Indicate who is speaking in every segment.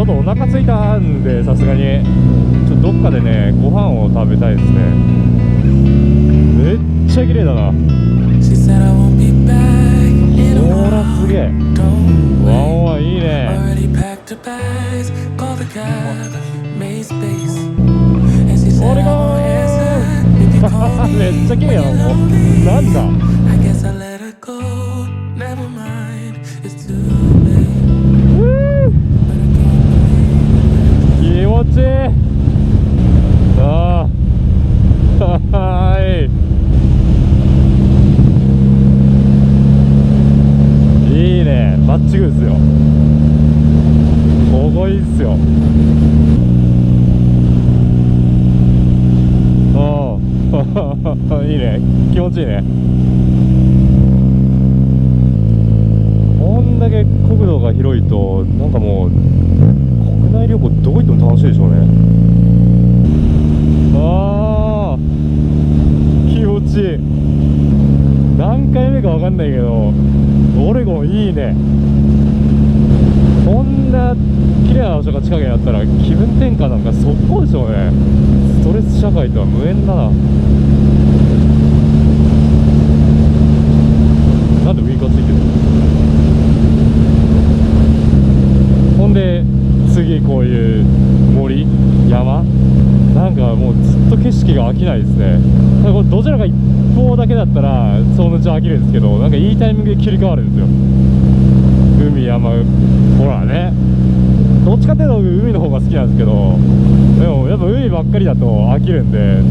Speaker 1: っとお腹空いたんで、さすがにどっかでねご飯を食べたいですね。めっちゃ綺麗だな。ほらすげえ、ワンワンいいね。俺がめっちゃ綺麗やな。もうなんだ気持ちいい。ああはいいいね、バッチグーですよ。ここいいっすよ。いいね、気持ちいいね。こんだけ国土が広いとなんかもう国内旅行どこ行っても楽しいでしょうね。あー気持ちいい。何回目か分かんないけどオレゴンいいね。こんな綺麗な場所が近くにあったら気分転換なんか速攻でしょうね。ストレス社会とは無縁だな。なんでウインカーついてるの。ほんで次こういう森山なんかもうずっと景色が飽きないですね。これどちらか一方だけだったらそのうち飽きるんですけど、なんかいいタイミングで切り替わるんですよ。海山ほらね、どっちかっていうと海の方が好きなんですけど、でもやっぱ海ばっかりだと飽きるんで、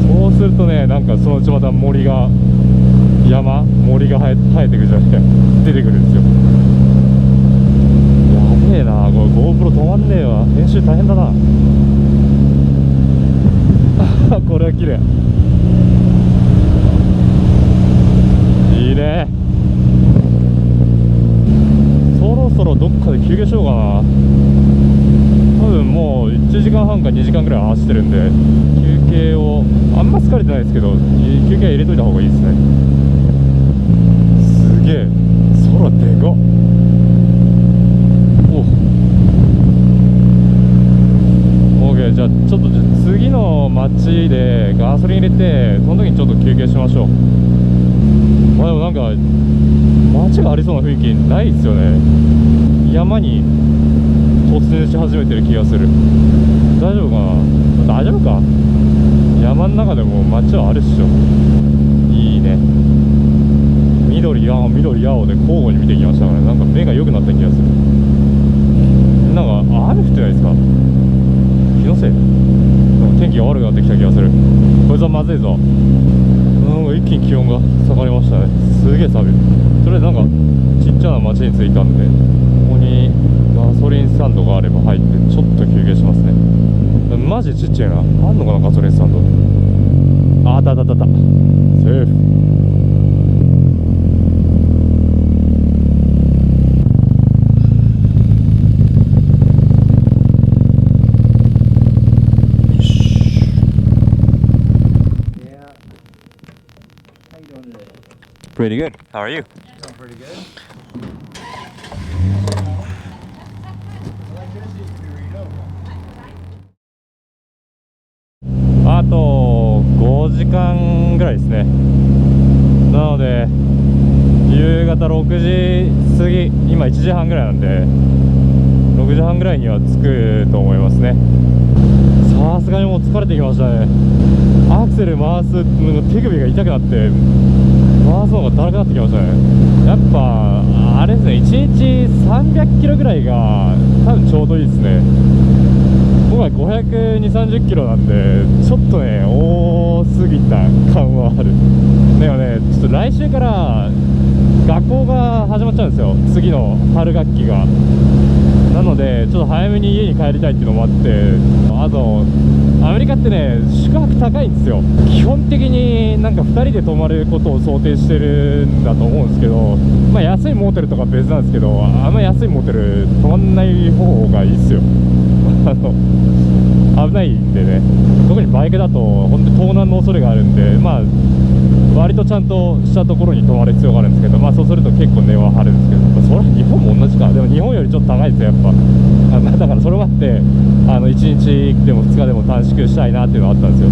Speaker 1: そうするとねなんかそのうちまた森が生えてくるじゃなくて出てくるんですよ。やべえな、これ GoPro 止まんねえわ。編集大変だな。これは綺麗。いいね。そろそろどっかで休憩しようかな。多分もう1時間半か2時間ぐらい走ってるんで、休憩をあんま疲れてないですけど休憩入れといた方がいいですね。すげえ空でかっ。じゃあちょっと次の街でガソリン入れてその時にちょっと休憩しましょう。まあでもなんか街がありそうな雰囲気ないですよね。山に突入し始めてる気がする。大丈夫かな。大丈夫か。山の中でも街はあるっしょ。いいね。緑青緑青で交互に見てきましたからね。なんか目が良くなった気がする。なんか雨降ってないですか。気のせい。天気が悪くなってきた気がする。こいつはまずいぞ。なんか一気に気温が下がりましたね。すげえ寒い。とりあえずなんかちっちゃな町に着いたんで、ここにガソリンスタンドがあれば入ってちょっと休憩しますね。マジちっちゃいな。あんのかなガソリンスタンド。あったあったあった。セーフ。Pretty good. How are you?
Speaker 2: Doing pretty good.
Speaker 1: あと5時間ぐらいですね。なので夕方6時過ぎ、今1時半ぐらいなんで6時半ぐらいには着くと思いますね。さすがにもう疲れてきましたね。アクセル回すの手首が痛くなって回すのがだるくなってきましたね。やっぱあれですね、1日300キロぐらいが多分ちょうどいいですね。僕は520、30キロなんでちょっとね多すぎた感はある。でもねちょっと来週から学校が始まっちゃうんですよ、次の春学期が。なのでちょっと早めに家に帰りたいっていうのもあって、あとアメリカってね宿泊高いんですよ。基本的になんか2人で泊まることを想定してるんだと思うんですけど、まあ安いモーテルとか別なんですけど、あんま安いモーテル泊まんない方がいいっすよ。危ないんでね。特にバイクだと本当に盗難の恐れがあるんで、まあ割とちゃんとしたところに泊まる必要があるんですけど、まあそうすると結構値は張るんですけど、まあ、それは日本も同じか。でも日本よりちょっと高いですよやっぱ。だからそれもあって1日でも2日でも短縮したいなっていうのがあったんですよ。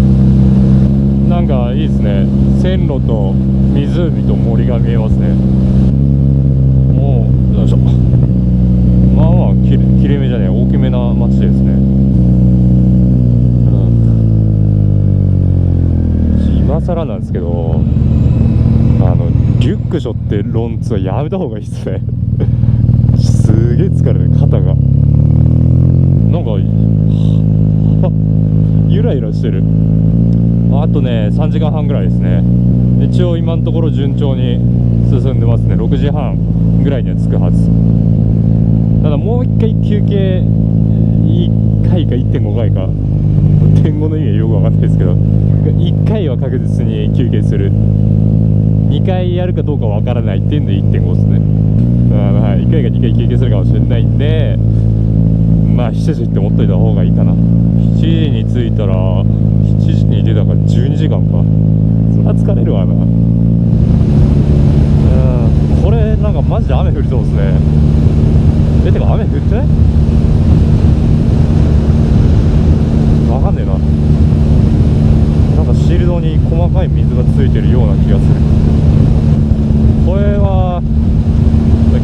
Speaker 1: なんかいいですね。線路と湖と森が見えますね。もうよいしょ。まあまあきれいめじゃねえ、大きめな街ですね。今更なんですけど、リュック背負ってロンツはやめた方がいいっすね。すげえ疲れる、肩がなんかゆらゆらしてる。あとね3時間半ぐらいですね。一応今のところ順調に進んでますね。6時半ぐらいには着くはず。ただもう1回休憩1回か 1.5 回か、点5の意味はよく分かんないですけど、1回は確実に休憩する。2回やるかどうか分からないっていうんで 1.5 ですね。はい、1回か2回休憩するかもしれないんで、まあ7時って思っといた方がいいかな。7時に着いたら7時に出たから12時間か。そりゃ疲れるわな。これなんかマジで雨降りそうですね。てか雨降ってない？わかんねえな。なんかシールドに細かい水がついてるような気がする。これは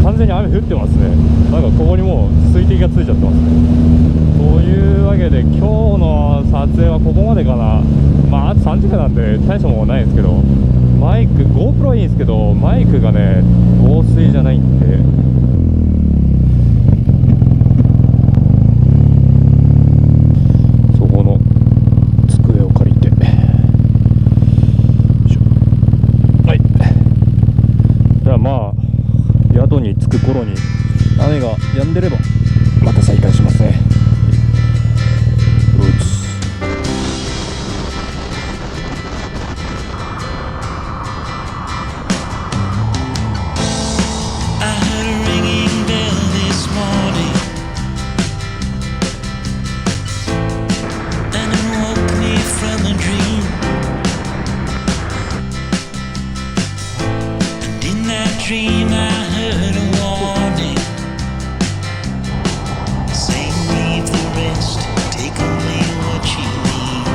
Speaker 1: 完全に雨降ってますね。なんかここにもう水滴がついちゃってますね。というわけで今日の撮影はここまでかな。まああと3時間なんで大したものはないんですけど、マイク GoPro いいんですけどマイクがね防水じゃないんで、そこの机を借りて、はい。じゃあまあ宿に着く頃に雨が止んでればまた再開しますね。
Speaker 2: Dream I heard a warning saying leave the rest, take only what you need.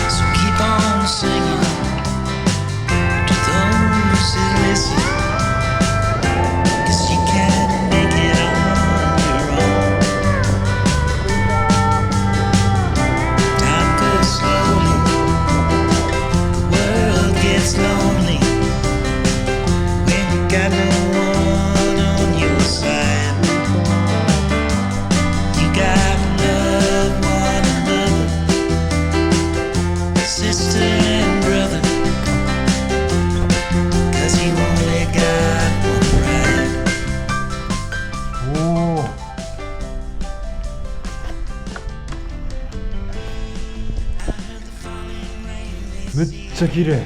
Speaker 2: So keep on singing to those who listen, 'cause you can't make it on your own. Time goes slowly, it's lonely when you got no one on your side. You gotta love one another, sister and brother, 'cause you only got one pride.
Speaker 1: おお、めっちゃ綺麗。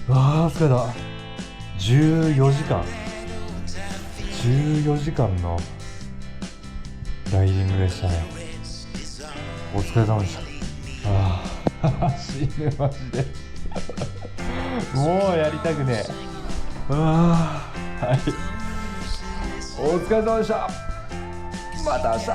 Speaker 1: わあ、疲れた。14時間のライディングでしたね。お疲れ様でした。ああ死ぬマジでもうやりたくねえ。はい、お疲れ様でした。また明日。